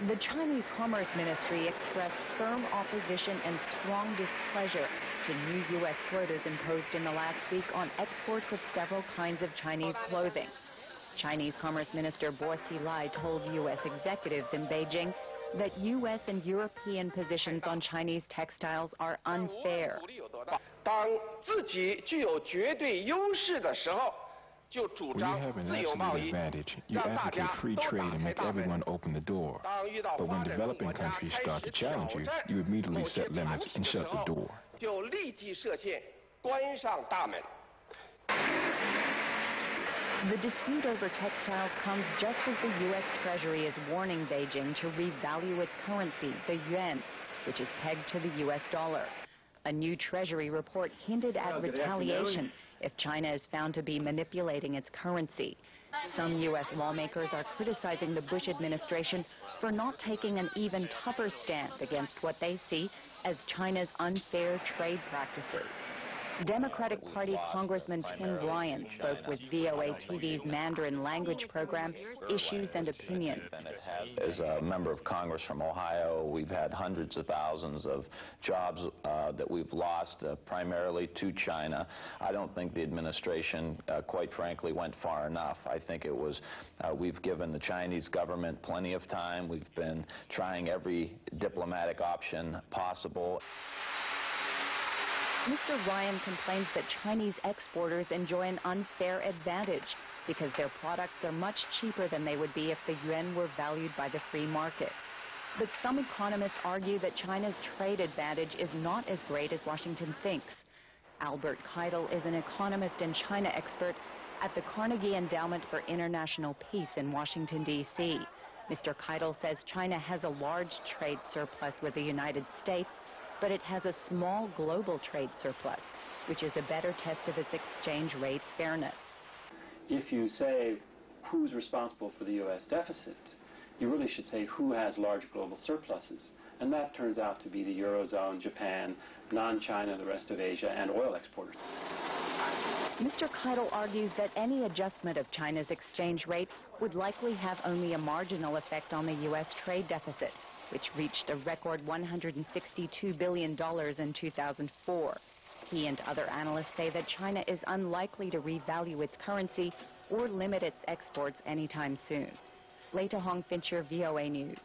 The Chinese Commerce Ministry expressed firm opposition and strong displeasure to new U.S. quotas imposed in the last week on exports of several kinds of Chinese clothing. Chinese Commerce Minister Bo Xilai told U.S. executives in Beijing that U.S. and European positions on Chinese textiles are unfair. When you have an absolute advantage, you advocate free trade and make everyone open the door. But when developing countries start to challenge you, you immediately set limits and shut the door. The dispute over textiles comes just as the U.S. Treasury is warning Beijing to revalue its currency, the yuan, which is pegged to the U.S. dollar. A new Treasury report hinted at retaliation if China is found to be manipulating its currency. Some U.S. lawmakers are criticizing the Bush administration for not taking an even tougher stand against what they see as China's unfair trade practices. Democratic Party Congressman Tim Ryan spoke with VOA TV's Mandarin language program, Issues and Opinions. As a member of Congress from Ohio, we've had hundreds of thousands of jobs that we've lost, primarily to China. I don't think the administration, quite frankly, went far enough. I think it was, we've given the Chinese government plenty of time. We've been trying every diplomatic option possible. Mr. Ryan complains that Chinese exporters enjoy an unfair advantage because their products are much cheaper than they would be if the yuan were valued by the free market. But some economists argue that China's trade advantage is not as great as Washington thinks. Albert Keidel is an economist and China expert at the Carnegie Endowment for International Peace in Washington, D.C. Mr. Keidel says China has a large trade surplus with the United States, but it has a small global trade surplus, which is a better test of its exchange rate fairness. If you say who's responsible for the U.S. deficit, you really should say who has large global surpluses. And that turns out to be the Eurozone, Japan, non-China, the rest of Asia, and oil exporters. Mr. Keidel argues that any adjustment of China's exchange rate would likely have only a marginal effect on the U.S. trade deficit, which reached a record $162 billion in 2004. He and other analysts say that China is unlikely to revalue its currency or limit its exports anytime soon. Leta Hong Fincher, VOA News.